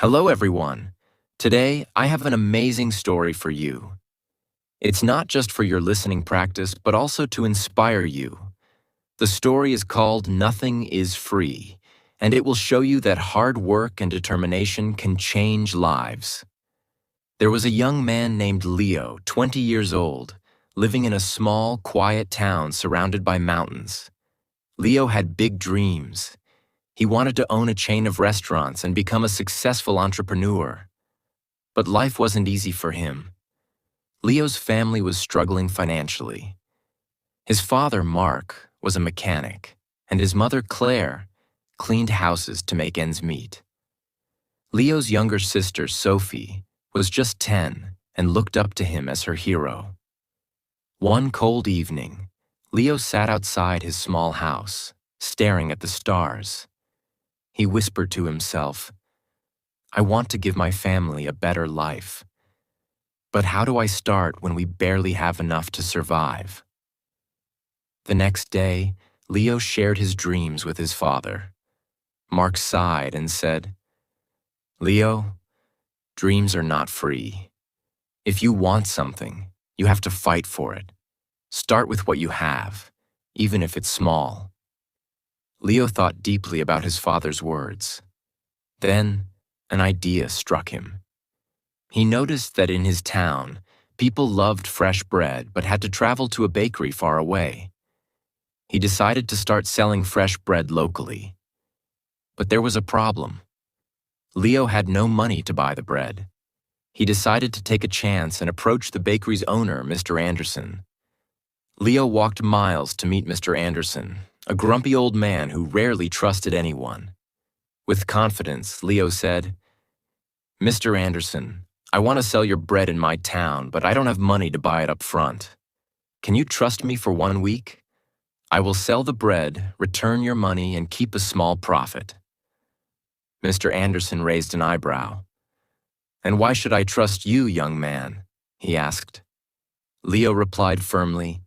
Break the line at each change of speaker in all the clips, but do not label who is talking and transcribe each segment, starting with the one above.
Hello, everyone. Today, I have an amazing story for you. It's not just for your listening practice, but also to inspire you. The story is called Nothing is Free, and it will show you that hard work and determination can change lives. There was a young man named Leo, 20 years old, living in a small, quiet town surrounded by mountains. Leo had big dreams. He wanted to own a chain of restaurants and become a successful entrepreneur. But life wasn't easy for him. Leo's family was struggling financially. His father, Mark, was a mechanic, and his mother, Claire, cleaned houses to make ends meet. Leo's younger sister, Sophie, was just 10 and looked up to him as her hero. One cold evening, Leo sat outside his small house, staring at the stars. He whispered to himself, "I want to give my family a better life. But how do I start when we barely have enough to survive?" The next day, Leo shared his dreams with his father. Mark sighed and said, "Leo, dreams are not free. If you want something, you have to fight for it. Start with what you have, even if it's small." Leo thought deeply about his father's words. Then, an idea struck him. He noticed that in his town, people loved fresh bread but had to travel to a bakery far away. He decided to start selling fresh bread locally. But there was a problem. Leo had no money to buy the bread. He decided to take a chance and approach the bakery's owner, Mr. Anderson. Leo walked miles to meet Mr. Anderson, a grumpy old man who rarely trusted anyone. With confidence, Leo said, "Mr. Anderson, I want to sell your bread in my town, but I don't have money to buy it up front. Can you trust me for 1 week? I will sell the bread, return your money, and keep a small profit." Mr. Anderson raised an eyebrow. "And why should I trust you, young man?" he asked. Leo replied firmly,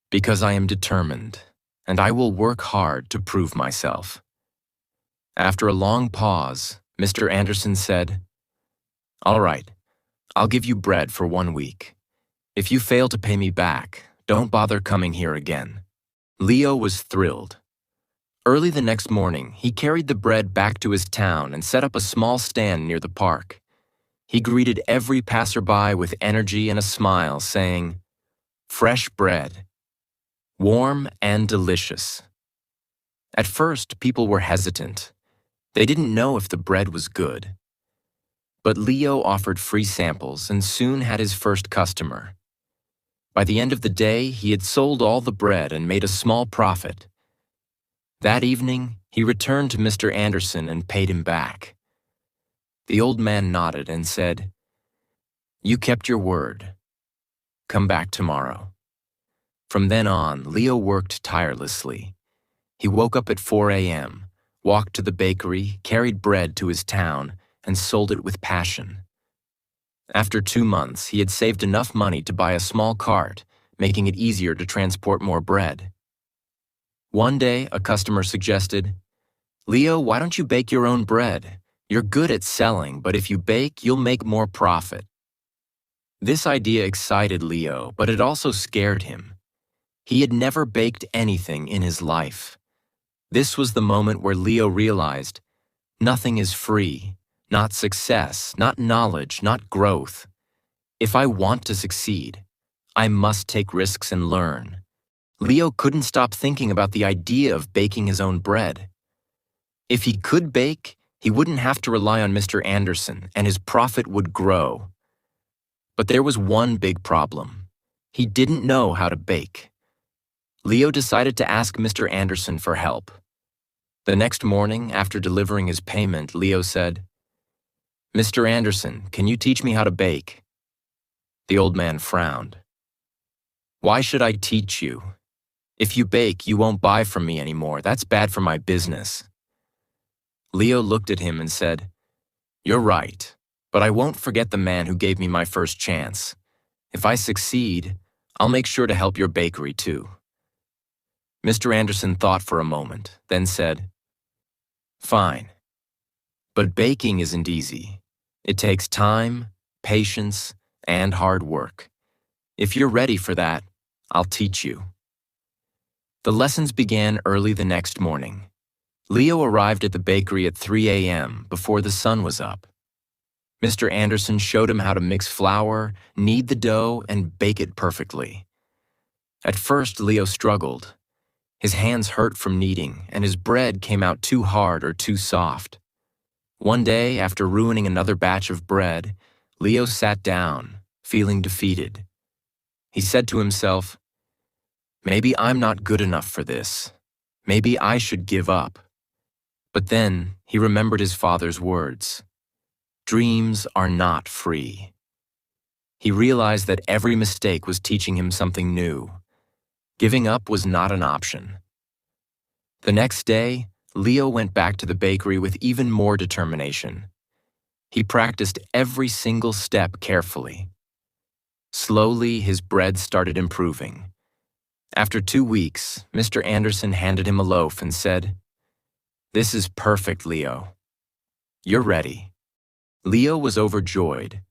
"Because I am determined, and I will work hard to prove myself." After a long pause, Mr. Anderson said, "All right, I'll give you bread for 1 week. If you fail to pay me back, don't bother coming here again." Leo was thrilled. Early the next morning, he carried the bread back to his town and set up a small stand near the park. He greeted every passerby with energy and a smile, saying, "Fresh bread, warm and delicious." At first, people were hesitant. They didn't know if the bread was good. But Leo offered free samples and soon had his first customer. By the end of the day, he had sold all the bread and made a small profit. That evening, he returned to Mr. Anderson and paid him back. The old man nodded and said, "You kept your word. Come back tomorrow." From then on, Leo worked tirelessly. He woke up at 4 a.m., walked to the bakery, carried bread to his town, and sold it with passion. After 2 months, he had saved enough money to buy a small cart, making it easier to transport more bread. One day, a customer suggested, "Leo, why don't you bake your own bread? You're good at selling, but if you bake, you'll make more profit." This idea excited Leo, but it also scared him. He had never baked anything in his life. This was the moment where Leo realized, nothing is free. Not success, not knowledge, not growth. If I want to succeed, I must take risks and learn. Leo couldn't stop thinking about the idea of baking his own bread. If he could bake, he wouldn't have to rely on Mr. Anderson, and his profit would grow. But there was one big problem. He didn't know how to bake. Leo decided to ask Mr. Anderson for help. The next morning, after delivering his payment, Leo said, "Mr. Anderson, can you teach me how to bake?" The old man frowned. "Why should I teach you? If you bake, you won't buy from me anymore. That's bad for my business." Leo looked at him and said, "You're right, but I won't forget the man who gave me my first chance. If I succeed, I'll make sure to help your bakery too." Mr. Anderson thought for a moment, then said, "Fine. But baking isn't easy. It takes time, patience, and hard work. If you're ready for that, I'll teach you. The lessons began early the next morning. Leo arrived at the bakery at 3 a.m. before the sun was up. Mr. Anderson showed him how to mix flour, knead the dough, and bake it perfectly. At first, Leo struggled. His hands hurt from kneading, and his bread came out too hard or too soft. One day, after ruining another batch of bread, Leo sat down, feeling defeated. He said to himself, "Maybe I'm not good enough for this. Maybe I should give up." But then he remembered his father's words. Dreams are not free. He realized that every mistake was teaching him something new. Giving up was not an option. The next day, Leo went back to the bakery with even more determination. He practiced every single step carefully. Slowly, his bread started improving. After 2 weeks, Mr. Anderson handed him a loaf and said, "This is perfect, Leo. You're ready." Leo was overjoyed.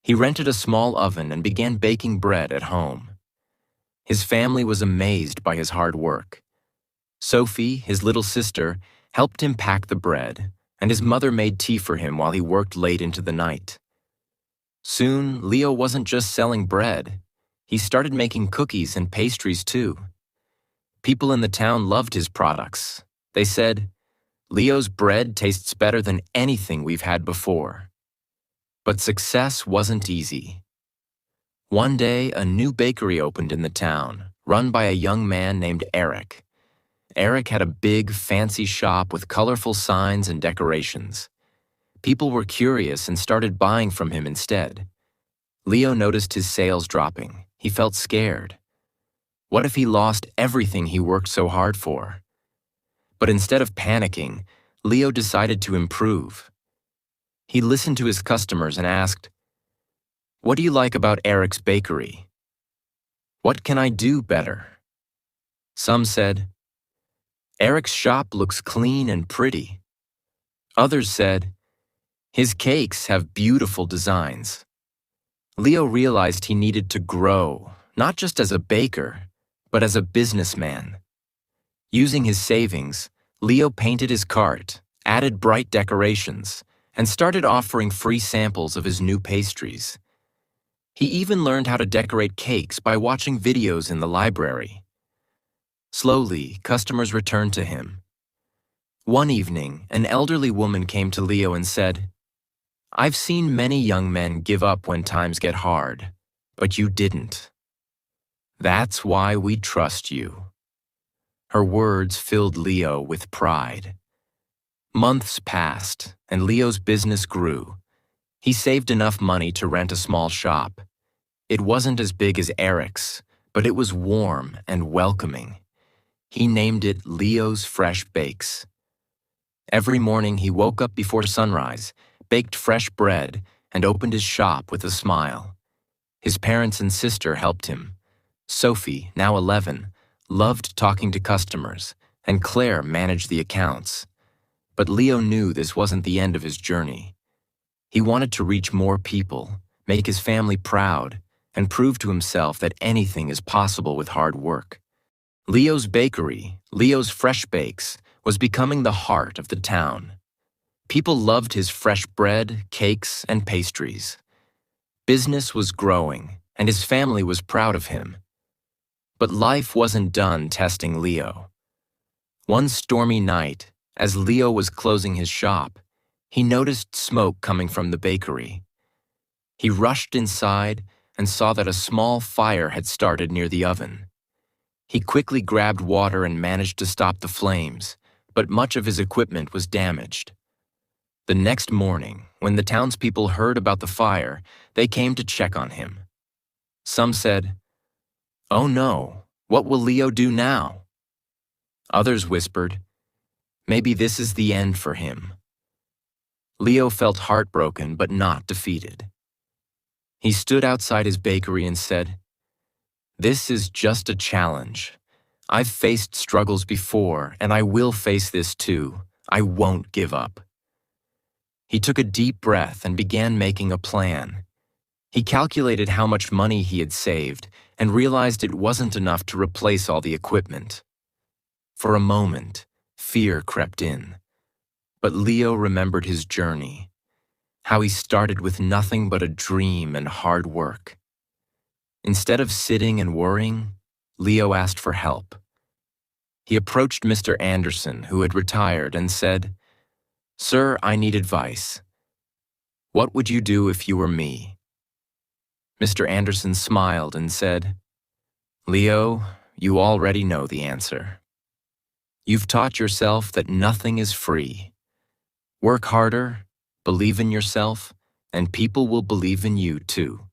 He rented a small oven and began baking bread at home. His family was amazed by his hard work. Sophie, his little sister, helped him pack the bread, and his mother made tea for him while he worked late into the night. Soon, Leo wasn't just selling bread. He started making cookies and pastries too. People in the town loved his products. They said, "Leo's bread tastes better than anything we've had before." But success wasn't easy. One day, a new bakery opened in the town, run by a young man named Eric. Eric had a big, fancy shop with colorful signs and decorations. People were curious and started buying from him instead. Leo noticed his sales dropping. He felt scared. What if he lost everything he worked so hard for? But instead of panicking, Leo decided to improve. He listened to his customers and asked, "What do you like about Eric's bakery? What can I do better?" Some said, "Eric's shop looks clean and pretty." Others said, "His cakes have beautiful designs." Leo realized he needed to grow, not just as a baker, but as a businessman. Using his savings, Leo painted his cart, added bright decorations, and started offering free samples of his new pastries. He even learned how to decorate cakes by watching videos in the library. Slowly, customers returned to him. One evening, an elderly woman came to Leo and said, "I've seen many young men give up when times get hard, but you didn't. That's why we trust you." Her words filled Leo with pride. Months passed, and Leo's business grew. He saved enough money to rent a small shop. It wasn't as big as Eric's, but it was warm and welcoming. He named it Leo's Fresh Bakes. Every morning he woke up before sunrise, baked fresh bread, and opened his shop with a smile. His parents and sister helped him. Sophie, now 11, loved talking to customers, and Claire managed the accounts. But Leo knew this wasn't the end of his journey. He wanted to reach more people, make his family proud, and prove to himself that anything is possible with hard work. Leo's bakery, Leo's Fresh Bakes, was becoming the heart of the town. People loved his fresh bread, cakes, and pastries. Business was growing, and his family was proud of him. But life wasn't done testing Leo. One stormy night, as Leo was closing his shop, he noticed smoke coming from the bakery. He rushed inside and saw that a small fire had started near the oven. He quickly grabbed water and managed to stop the flames, but much of his equipment was damaged. The next morning, when the townspeople heard about the fire, they came to check on him. Some said, "Oh no, what will Leo do now?" Others whispered, "Maybe this is the end for him." Leo felt heartbroken but not defeated. He stood outside his bakery and said, "This is just a challenge. I've faced struggles before, and I will face this too. I won't give up." He took a deep breath and began making a plan. He calculated how much money he had saved and realized it wasn't enough to replace all the equipment. For a moment, fear crept in. But Leo remembered his journey, how he started with nothing but a dream and hard work. Instead of sitting and worrying, Leo asked for help. He approached Mr. Anderson, who had retired, and said, "Sir, I need advice. What would you do if you were me?" Mr. Anderson smiled and said, "Leo, you already know the answer. You've taught yourself that nothing is free. Work harder, believe in yourself, and people will believe in you too."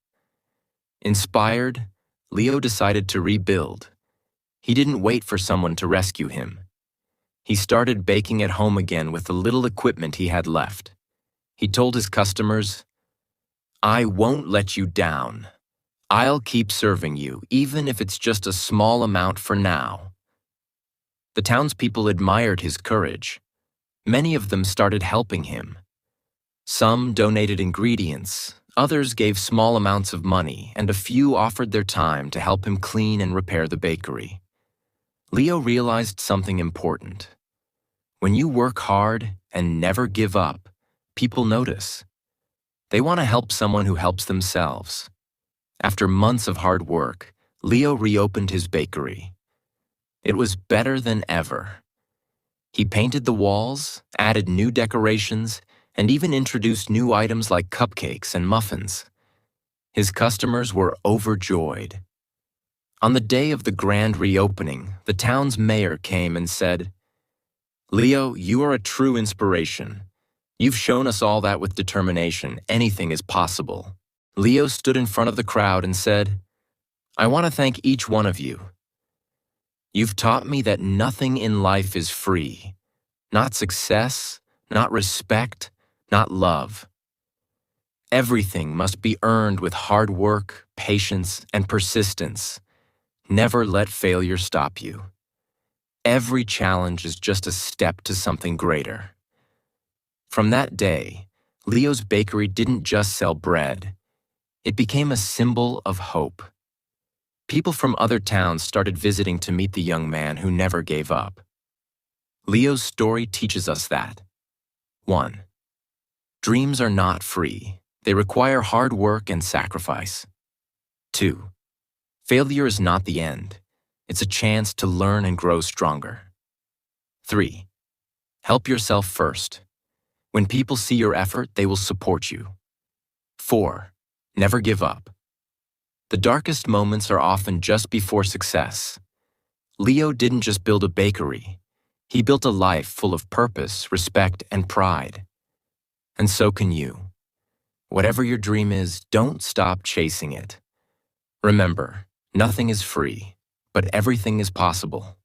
Inspired, Leo decided to rebuild. He didn't wait for someone to rescue him. He started baking at home again with the little equipment he had left. He told his customers, "I won't let you down. I'll keep serving you, even if it's just a small amount for now." The townspeople admired his courage. Many of them started helping him. Some donated ingredients, others gave small amounts of money, and a few offered their time to help him clean and repair the bakery. Leo realized something important. When you work hard and never give up, people notice. They want to help someone who helps themselves. After months of hard work, Leo reopened his bakery. It was better than ever. He painted the walls, added new decorations, and even introduced new items like cupcakes and muffins. His customers were overjoyed. On the day of the grand reopening, the town's mayor came and said, "Leo, you are a true inspiration. You've shown us all that with determination, anything is possible." Leo stood in front of the crowd and said, "I want to thank each one of you. You've taught me that nothing in life is free. Not success, not respect, not love. Everything must be earned with hard work, patience, and persistence. Never let failure stop you. Every challenge is just a step to something greater." From that day, Leo's bakery didn't just sell bread. It became a symbol of hope. People from other towns started visiting to meet the young man who never gave up. Leo's story teaches us that 1. Dreams are not free. They require hard work and sacrifice. 2. Failure is not the end. It's a chance to learn and grow stronger. 3. Help yourself first. When people see your effort, they will support you. 4. Never give up. The darkest moments are often just before success. Leo didn't just build a bakery. He built a life full of purpose, respect, and pride. And so can you. Whatever your dream is, don't stop chasing it. Remember, nothing is free, but everything is possible.